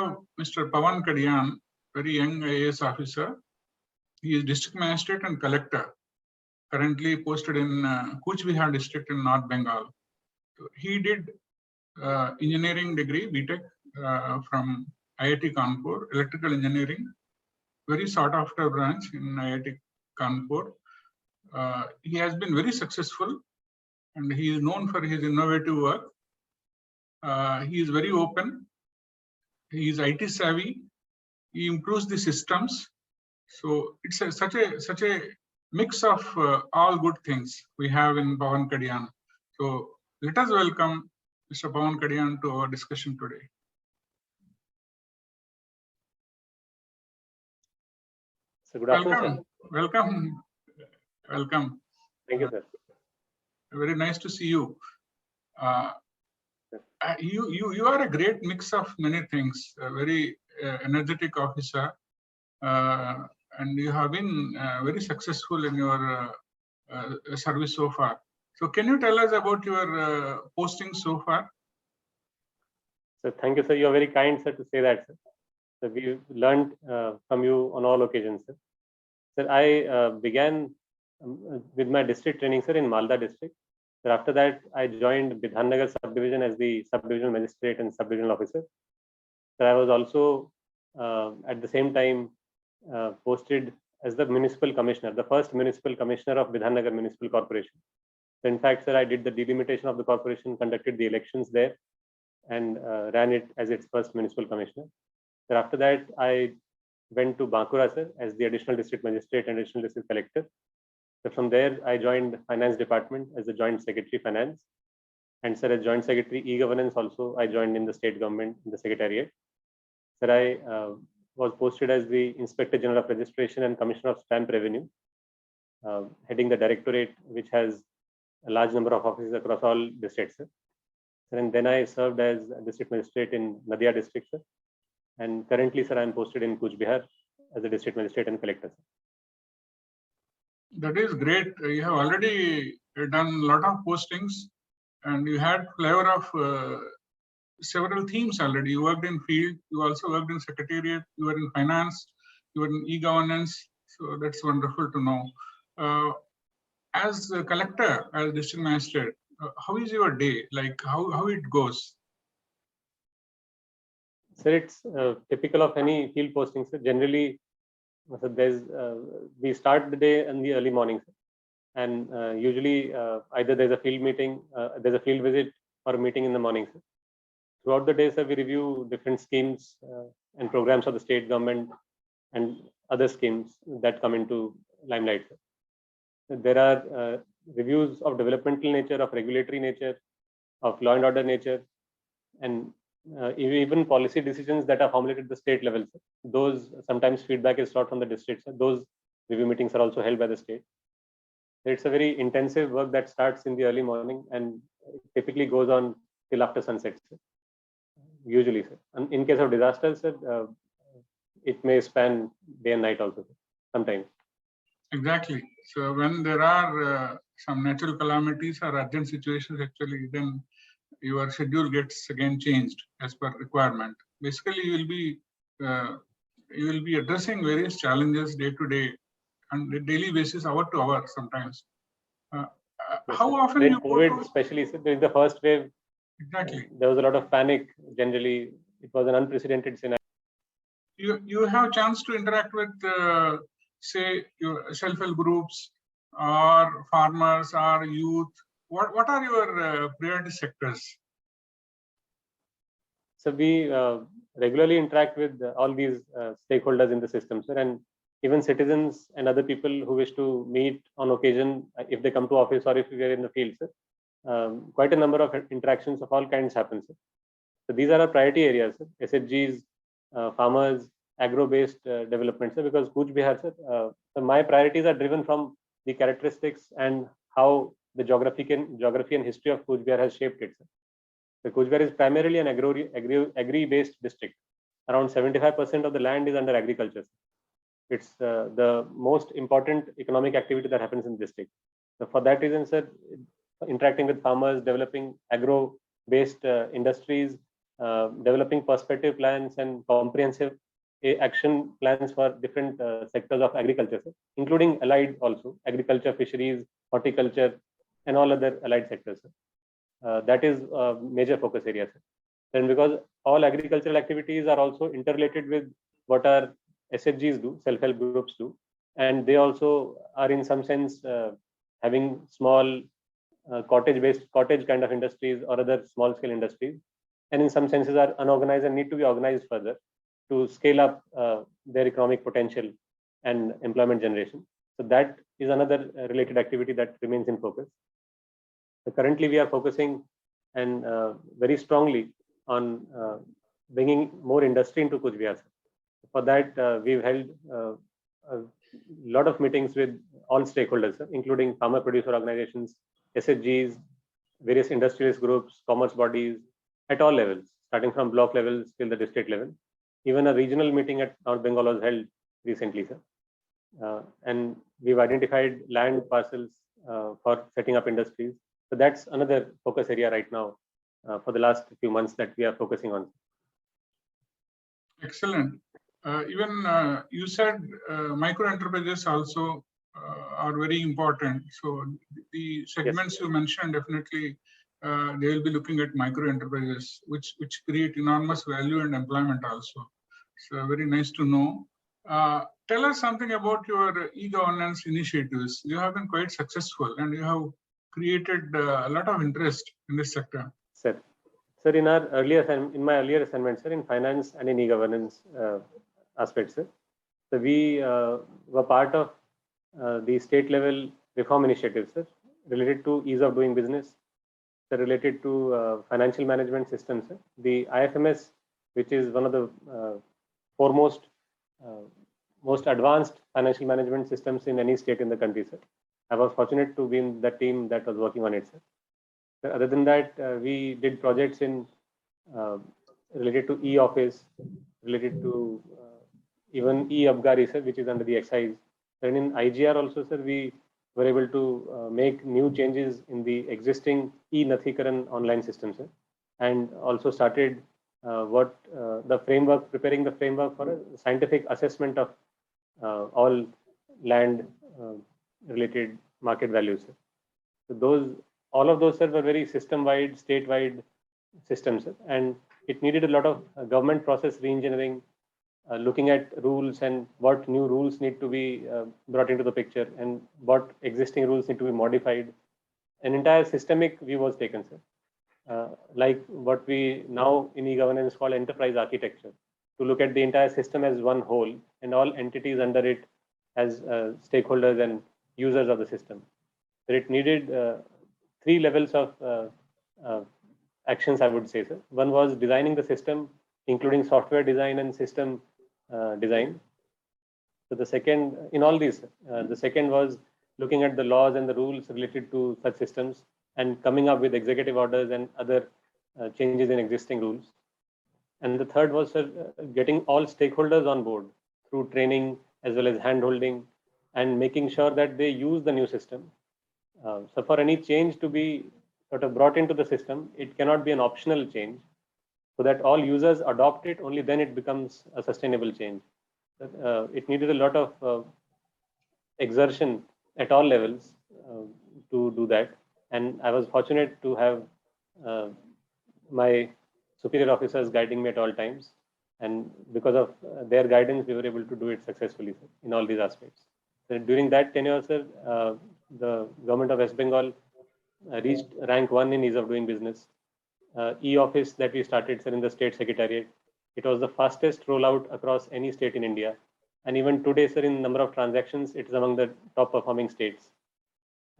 have Mr. Pawan Kadyan, very young IAS officer. He is District Magistrate and Collector, currently posted in Coochbehar district in North Bengal. So he did engineering degree, BTech, from IIT Kanpur, electrical engineering, very sought after branch in IIT Kanpur. He has been very successful and he is known for his innovative work. He is very open. He is IT savvy. He improves the systems. So it's such a mix of all good things we have in Pawan Kadyan. So let us welcome Mr. Pawan Kadyan to our discussion today. So good afternoon, welcome. Thank you, sir. Very nice to see you. You are a great mix of many things. A very energetic officer, and you have been very successful in your service so far. So, can you tell us about your posting so far? So, thank you, sir. You are very kind, sir, to say that, sir. So, we learned from you on all occasions, sir. Sir, I began with my district training, sir, in Malda district. So after that, I joined Bidhannagar subdivision as the subdivisional magistrate and subdivisional officer. So I was also at the same time posted as the municipal commissioner, the first municipal commissioner of Bidhannagar Municipal Corporation. So in fact, sir, I did the delimitation of the corporation, conducted the elections there, and ran it as its first municipal commissioner. So after that, I went to Bankura, sir, as the additional district magistrate and additional district collector. So from there, I joined finance department as the joint secretary finance, and sir, as joint secretary e-governance also, I joined in the state government in the secretariat. Sir, I was posted as the inspector general of registration and commissioner of stamp revenue, heading the directorate, which has a large number of offices across all districts, sir. And then I served as district magistrate in Nadia district, sir. And currently, sir, I am posted in Coochbehar as a district magistrate and collector, sir. That is great. You have already done a lot of postings and you had flavor of several themes already. You worked in field, you also worked in secretariat, you were in finance, you were in e-governance. So that's wonderful to know. As a collector, as district magistrate, how is your day? Like how it goes? Sir, it's typical of any field posting, sir. Generally, so there's we start the day in the early morning, sir. And usually either there's a field meeting, there's a field visit or a meeting in the morning, sir. Throughout the day, sir, we review different schemes and programs of the state government and other schemes that come into limelight, sir. There are reviews of developmental nature, of regulatory nature, of law and order nature, and even policy decisions that are formulated at the state level. Sir. Those sometimes feedback is sought from the districts. Those review meetings are also held by the state. It's a very intensive work that starts in the early morning and typically goes on till after sunset, sir. Usually, sir. And in case of disasters, sir, it may span day and night also, sir, sometimes. Exactly. So when there are some natural calamities or urgent situations, actually, then your schedule gets again changed as per requirement. Basically, you will be addressing various challenges day to day and a daily basis, hour to hour sometimes. Yes, how often during you COVID, especially sir, during the first wave, exactly there was a lot of panic. Generally, it was an unprecedented scenario. You have chance to interact with say your self-help groups or farmers or youth. What are your priority sectors? So we regularly interact with all these stakeholders in the system, sir, and even citizens and other people who wish to meet on occasion, if they come to office or if we are in the field, sir. Quite a number of interactions of all kinds happen, sir. So these are our priority areas, sir. SHGs, farmers, agro-based development, sir, because Coochbehar, sir, so my priorities are driven from the characteristics and how the geography and history of Coochbehar has shaped it, sir. The Coochbehar is primarily an agri-based district. Around 75% of the land is under agriculture. It's the most important economic activity that happens in the district. So for that reason, sir, interacting with farmers, developing agro-based industries, developing perspective plans and comprehensive action plans for different sectors of agriculture, sir, including allied also, agriculture, fisheries, horticulture, and all other allied sectors. That is a major focus area, sir. Then because all agricultural activities are also interrelated with what our SHGs do, self-help groups do, and they also are in some sense having small cottage kind of industries or other small scale industries, and in some senses are unorganized and need to be organized further to scale up their economic potential and employment generation. So that is another related activity that remains in focus. So currently we are focusing and very strongly on bringing more industry into Coochbehar. For that, we've held a lot of meetings with all stakeholders, including farmer producer organizations, SHGs, various industrialist groups, commerce bodies at all levels, starting from block levels till the district level. Even a regional meeting at North Bengal was held recently, sir. And we've identified land parcels for setting up industries. So that's another focus area right now for the last few months that we are focusing on. Excellent. Even you said micro enterprises also are very important. So the segments you mentioned, definitely they will be looking at micro enterprises, which create enormous value and employment also. So very nice to know. Tell us something about your e-governance initiatives. You have been quite successful and you have created a lot of interest in this sector. Sir, in my earlier assignment, sir, in finance and in e-governance aspects, sir, so we were part of the state level reform initiatives, sir, related to ease of doing business, sir, related to financial management systems, sir. The IFMS, which is one of the foremost, most advanced financial management systems in any state in the country, sir. I was fortunate to be in the team that was working on it, sir. Other than that, we did projects in related to e-office, related to even e-abgari, sir, which is under the excise. And in IGR also, sir, we were able to make new changes in the existing e-Nathikaran online system, sir, and also started preparing the framework for a scientific assessment of all land related market values, sir. So all of those, sir, were very system-wide, state-wide systems, sir, and it needed a lot of government process re-engineering, looking at rules and what new rules need to be brought into the picture and what existing rules need to be modified. An entire systemic view was taken, sir. Like what we now in e-governance call enterprise architecture, to look at the entire system as one whole and all entities under it as stakeholders and users of the system. So it needed 3 levels of actions, I would say, sir. One was designing the system, including software design and system design. So the second, in all these, the second was looking at the laws and the rules related to such systems and coming up with executive orders and other changes in existing rules. And the third was, sir, getting all stakeholders on board through training as well as hand-holding and making sure that they use the new system. So for any change to be sort of brought into the system, it cannot be an optional change, so that all users adopt it, only then it becomes a sustainable change. It needed a lot of exertion at all levels to do that. And I was fortunate to have my superior officers guiding me at all times. And because of their guidance, we were able to do it successfully, sir, in all these aspects. So during that tenure, sir, the government of West Bengal reached rank 1 in ease of doing business. E-office that we started, sir, in the state secretariat, it was the fastest rollout across any state in India. And even today, sir, in number of transactions, it is among the top performing states.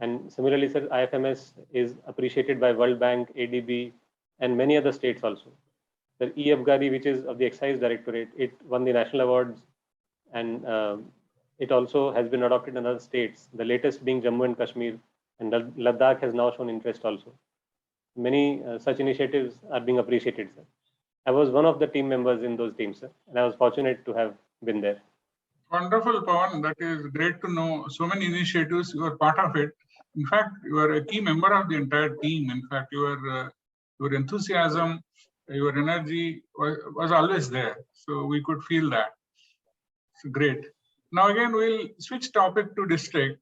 And similarly, sir, IFMS is appreciated by World Bank, ADB, and many other states also. The e-Abgari, which is of the Excise Directorate, it won the national awards, and it also has been adopted in other states, the latest being Jammu and Kashmir, and Ladakh has now shown interest also. Many such initiatives are being appreciated, sir. I was one of the team members in those teams, sir, and I was fortunate to have been there. Wonderful, Pawan. That is great to know. So many initiatives, you are part of it. In fact, you are a key member of the entire team. In fact, your enthusiasm, your energy was always there. So we could feel that. So great. Now again, we'll switch topic to district.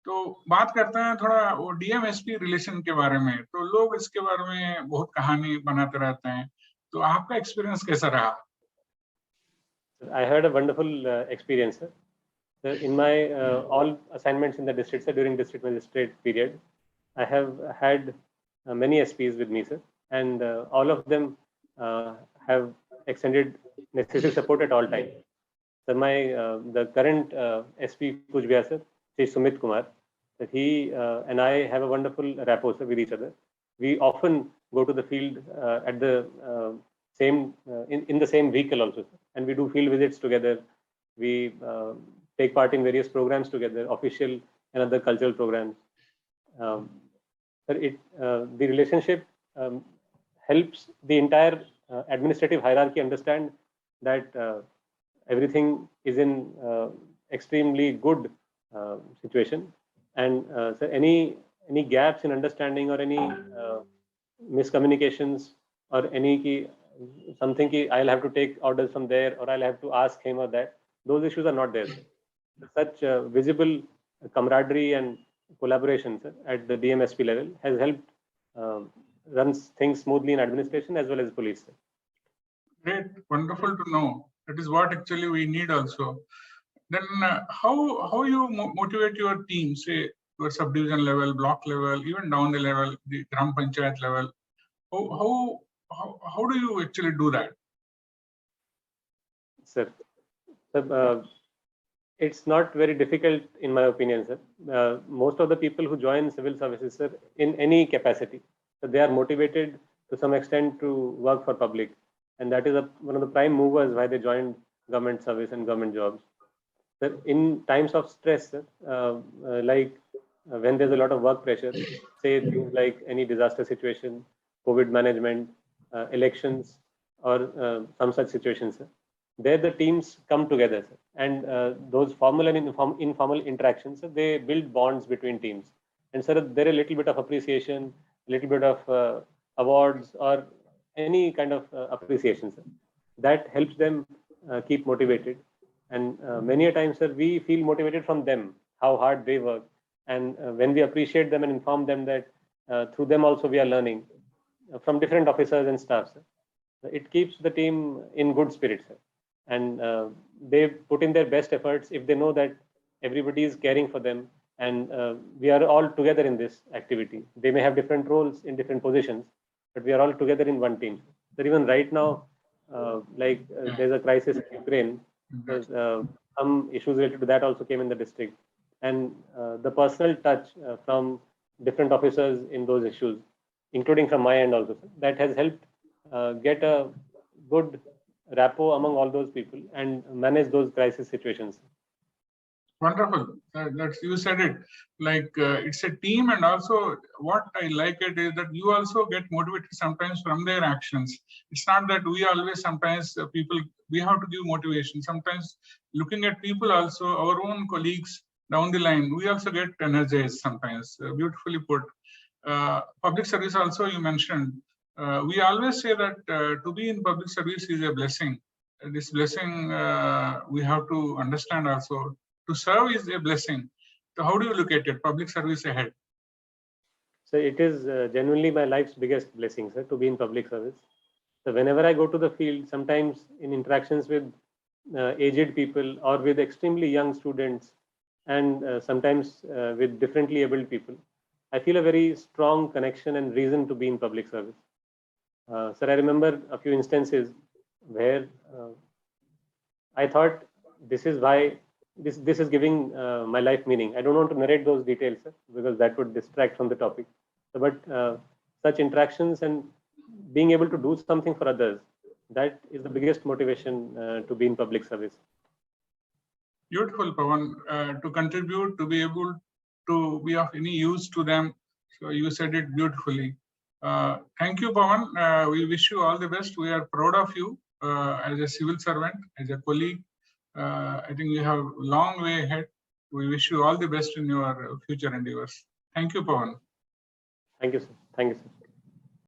तो बात करते हैं थोड़ा वो DM SP relation के बारे में. तो लोग इसके बारे में बहुत कहानी बनाते रहते हैं. तो आपका एक्सपीरियंस कैसा रहा? I had a wonderful experience, sir. So in my all assignments in the district, sir, during district magistrate period, I have had many SPs with me, sir, and all of them have extended necessary support at all times. So my the current SP Coochbehar, sir, Sri Sumit Kumar, that he and I have a wonderful rapport, sir, with each other. We often go to the field at the same in the same vehicle also, sir, and we do field visits together. We take part in various programs together, official and other cultural programs. The relationship helps the entire administrative hierarchy understand that everything is in extremely good situation, and so any gaps in understanding or any miscommunications or any something I'll have to take orders from there or I'll have to ask him or that, those issues are not there. Such visible camaraderie and collaboration, sir, at the DMSP level has helped run things smoothly in administration as well as police, sir. Great, wonderful to know. That is what actually we need also. Then how you motivate your team, say your subdivision level, block level, even down the level, the Gram Panchayat level? How do you actually do that? Sir, it's not very difficult in my opinion, sir. Most of the people who join civil services, sir, in any capacity, so they are motivated to some extent to work for public, and that is one of the prime movers why they joined government service and government jobs. Sir, in times of stress, sir, like when there's a lot of work pressure, say things like any disaster situation, COVID management, elections, or some such situations, sir, there the teams come together, sir, and those formal and informal interactions, sir, they build bonds between teams. And sir, there a little bit of appreciation, a little bit of awards or any kind of appreciation, sir, that helps them keep motivated. And many a time, sir, we feel motivated from them, how hard they work. And when we appreciate them and inform them that through them also we are learning from different officers and staff, sir, it keeps the team in good spirits, sir. And they put in their best efforts if they know that everybody is caring for them and we are all together in this activity. They may have different roles in different positions, but we are all together in one team. So even right now, there's a crisis in Ukraine. There's some issues related to that also came in the district, and the personal touch from different officers in those issues, including from my end also, that has helped get a good rapport among all those people and manage those crisis situations. Wonderful. That's, you said it. Like it's a team, and also what I like it is that you also get motivated sometimes from their actions. It's not that we always, sometimes people, we have to give motivation. Sometimes looking at people also, our own colleagues down the line, we also get energized sometimes. Beautifully put. Public service also you mentioned. We always say that to be in public service is a blessing. This blessing we have to understand also. To serve is a blessing. So how do you look at it? Public service ahead. So it is genuinely my life's biggest blessing, sir, to be in public service. So whenever I go to the field, sometimes in interactions with aged people or with extremely young students, and sometimes with differently abled people, I feel a very strong connection and reason to be in public service. Sir, I remember a few instances where I thought this is why this is giving my life meaning. I don't want to narrate those details, sir, because that would distract from the topic. But such interactions and being able to do something for others, that is the biggest motivation to be in public service. Beautiful, Pawan. To contribute, to be able to be of any use to them. So you said it beautifully. Thank you, Pawan. We wish you all the best. We are proud of you as a civil servant, as a colleague. I think you have a long way ahead. We wish you all the best in your future endeavors. Thank you, Pawan. Thank you, sir. Thank you, sir.